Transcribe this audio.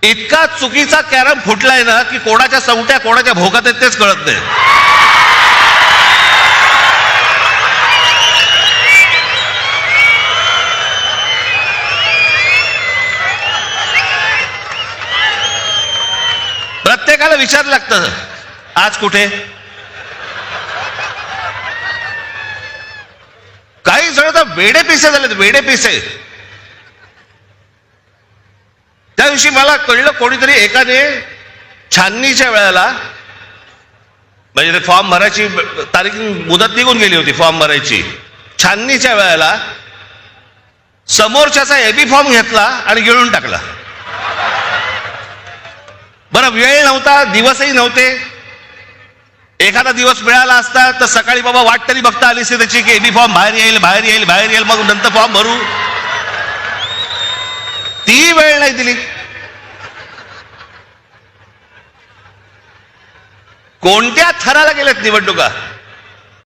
इतका चुकीचा कॅरम फुटलाय ना की कोणाच्या सवट्या कोणाच्या भोगात आहेत तेच कळत नाही. प्रत्येकाला विचारलं लागतं आज कुठे. काही जण तर वेडे पिसे झालेत, वेडे पिसे. त्या दिवशी मला कळलं कोणीतरी एकाने छाननीच्या वेळेला, म्हणजे ते फॉर्म भरायची तारीख मुदत निघून गेली होती फॉर्म भरायची, छाननीच्या वेळेला समोरच्याचा एबी फॉर्म घेतला आणि गिळून टाकला. बरं, वेळ नव्हता, दिवसही नव्हते. एखादा दिवस मिळाला असता तर सकाळी बाबा वाट तरी बघता आली असते त्याची की एबी फॉर्म बाहेर येईल बाहेर येईल बाहेर येईल, मग नंतर फॉर्म भरू. ती वेळ नाही दिली. कोणत्या थराला गेल्यात निवडणुका.